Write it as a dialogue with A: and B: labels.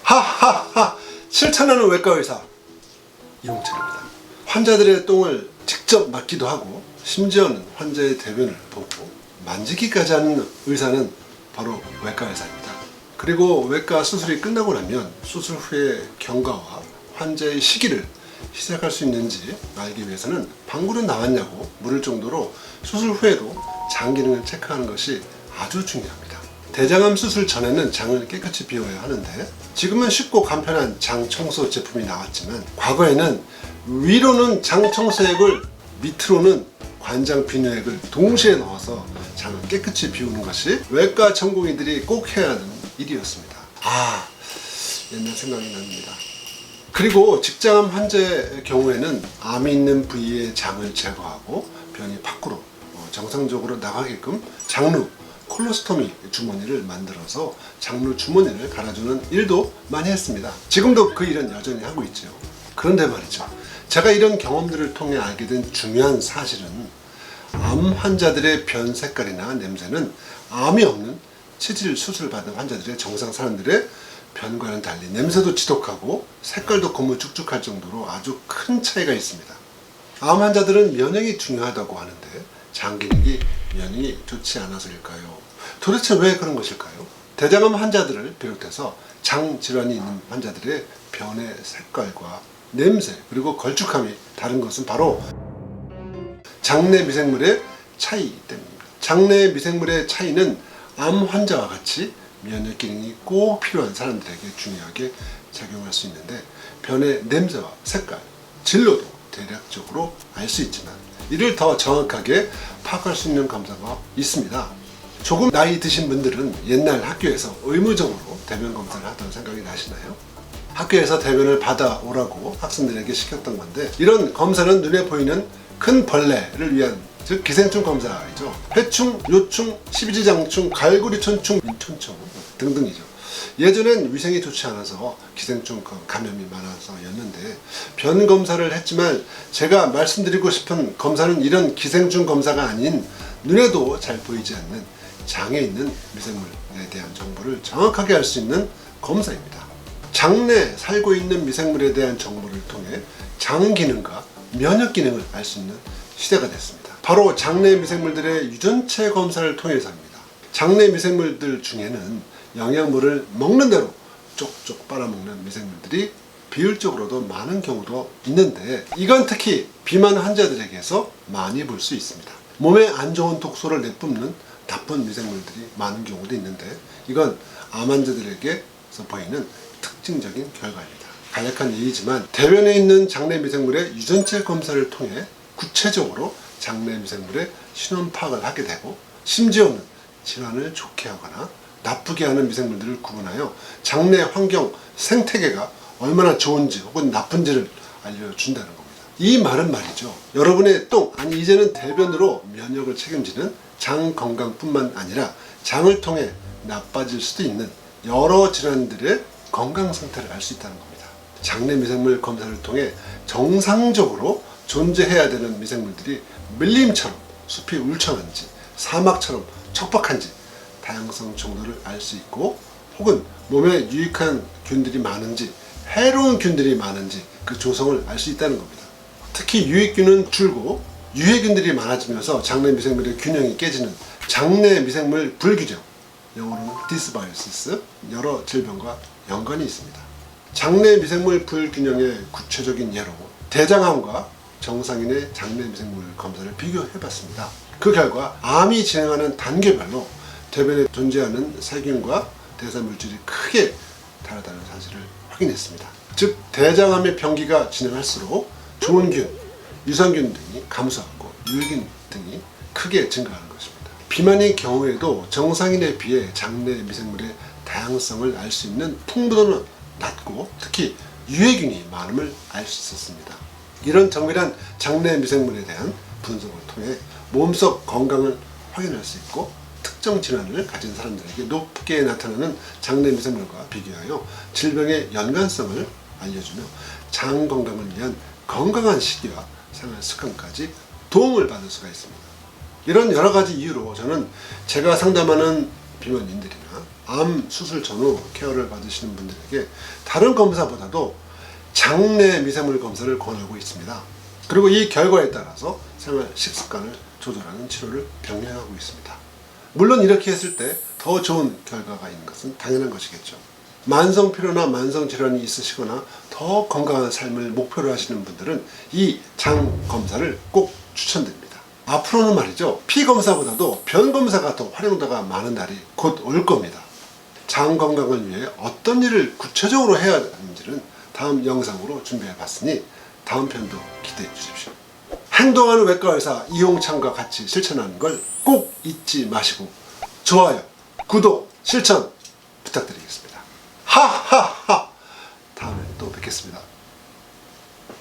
A: 하하하! 실천하는 외과의사 이홍철입니다. 환자들의 똥을 직접 맡기도 하고 심지어는 환자의 대변을 보고 만지기까지 하는 의사는 바로 외과의사입니다. 그리고 외과 수술이 끝나고 나면 수술 후의 경과와 환자의 시기를 시작할 수 있는지 알기 위해서는 방구는 나왔냐고 물을 정도로 수술 후에도 장 기능을 체크하는 것이 아주 중요합니다. 대장암 수술 전에는 장을 깨끗이 비워야 하는데 지금은 쉽고 간편한 장 청소 제품이 나왔지만 과거에는 위로는 장 청소액을 밑으로는 관장 비누액을 동시에 넣어서 장을 깨끗이 비우는 것이 외과 전공의들이 꼭 해야 하는 일이었습니다. 옛날 생각이 납니다. 그리고 직장암 환자의 경우에는 암이 있는 부위의 장을 제거하고 변이 밖으로 정상적으로 나가게끔 장루 콜로스토미 주머니를 만들어서 장루 주머니를 갈아주는 일도 많이 했습니다. 지금도 그 일은 여전히 하고 있죠. 그런데 말이죠, 제가 이런 경험들을 통해 알게 된 중요한 사실은 암 환자들의 변 색깔이나 냄새는 암이 없는 치질 수술 받은 환자들의 정상 사람들의 변과는 달리 냄새도 지독하고 색깔도 검은 축축할 정도로 아주 큰 차이가 있습니다. 암 환자들은 면역이 중요하다고 하는데 장 기능이 면역이 좋지 않아서일까요? 도대체 왜 그런 것일까요? 대장암 환자들을 비롯해서 장 질환이 있는 환자들의 변의 색깔과 냄새 그리고 걸쭉함이 다른 것은 바로 장내 미생물의 차이 때문입니다. 장내 미생물의 차이는 암 환자와 같이 면역 기능이 꼭 필요한 사람들에게 중요하게 작용할 수 있는데 변의 냄새와 색깔, 진로도 대략적으로 알 수 있지만 이를 더 정확하게 파악할 수 있는 검사가 있습니다. 조금 나이 드신 분들은 옛날 학교에서 의무적으로 대변 검사를 하던 생각이 나시나요? 학교에서 대변을 받아오라고 학생들에게 시켰던 건데 이런 검사는 눈에 보이는 큰 벌레를 위한 즉 기생충 검사이죠. 해충, 요충, 십이지장충, 갈고리천충, 민촌충 등등이죠. 예전엔 위생이 좋지 않아서 기생충 감염이 많아서였는데 변 검사를 했지만 제가 말씀드리고 싶은 검사는 이런 기생충 검사가 아닌 눈에도 잘 보이지 않는 장에 있는 미생물에 대한 정보를 정확하게 알 수 있는 검사입니다. 장내에 살고 있는 미생물에 대한 정보를 통해 장 기능과 면역 기능을 알 수 있는 시대가 됐습니다. 바로 장내 미생물들의 유전체 검사를 통해서입니다. 장내 미생물들 중에는 영양분을 먹는 대로 쪽쪽 빨아먹는 미생물들이 비율적으로도 많은 경우도 있는데 이건 특히 비만 환자들에게서 많이 볼 수 있습니다. 몸에 안 좋은 독소를 내뿜는 나쁜 미생물들이 많은 경우도 있는데 이건 암 환자들에게서 보이는 특징적인 결과입니다. 간략한 얘기지만 대변에 있는 장내 미생물의 유전체 검사를 통해 구체적으로 장내 미생물의 신원 파악을 하게 되고 심지어는 질환을 좋게 하거나 나쁘게 하는 미생물들을 구분하여 장내 환경 생태계가 얼마나 좋은지 혹은 나쁜지를 알려준다는 겁니다. 이 말은 말이죠, 여러분의 똥, 아니 이제는 대변으로 면역을 책임지는 장 건강뿐만 아니라 장을 통해 나빠질 수도 있는 여러 질환들의 건강 상태를 알 수 있다는 겁니다. 장내 미생물 검사를 통해 정상적으로 존재해야 되는 미생물들이 밀림처럼 숲이 울창한지 사막처럼 척박한지 다양성 정도를 알 수 있고 혹은 몸에 유익한 균들이 많은지 해로운 균들이 많은지 그 조성을 알 수 있다는 겁니다. 특히 유익균은 줄고 유해균들이 많아지면서 장내 미생물의 균형이 깨지는 장내 미생물 불균형, 영어로는 디스바이오시스, 여러 질병과 연관이 있습니다. 장내 미생물 불균형의 구체적인 예로 대장암과 정상인의 장내 미생물 검사를 비교해봤습니다. 그 결과 암이 진행하는 단계별로 대변에 존재하는 세균과 대사물질이 크게 다르다는 사실을 확인했습니다. 즉 대장암의 병기가 진행할수록 좋은 균, 유산균 등이 감소하고 유해균 등이 크게 증가하는 것입니다. 비만의 경우에도 정상인에 비해 장내 미생물의 다양성을 알 수 있는 풍부도는 낮고 특히 유해균이 많음을 알 수 있었습니다. 이런 정밀한 장내 미생물에 대한 분석을 통해 몸속 건강을 확인할 수 있고 특정 질환을 가진 사람들에게 높게 나타나는 장내 미생물과 비교하여 질병의 연관성을 알려주며 장 건강을 위한 건강한 식이와 생활 습관까지 도움을 받을 수가 있습니다. 이런 여러 가지 이유로 저는 제가 상담하는 비만인들이나 암 수술 전후 케어를 받으시는 분들에게 다른 검사보다도 장내 미세물 검사를 권하고 있습니다. 그리고 이 결과에 따라서 생활 식습관을 조절하는 치료를 병행하고 있습니다. 물론 이렇게 했을 때 더 좋은 결과가 있는 것은 당연한 것이겠죠. 만성 피로나 만성 질환이 있으시거나 더 건강한 삶을 목표로 하시는 분들은 이 장 검사를 꼭 추천드립니다. 앞으로는 말이죠, 피 검사보다도 변 검사가 더 활용도가 많은 날이 곧 올 겁니다. 장 건강을 위해 어떤 일을 구체적으로 해야 하는지는 다음 영상으로 준비해 봤으니 다음 편도 기대해 주십시오. 행동하는 외과 의사 이홍창과 같이 실천하는 걸 꼭 잊지 마시고 좋아요, 구독, 실천 부탁드리겠습니다. 하하하! 다음에 또 뵙겠습니다.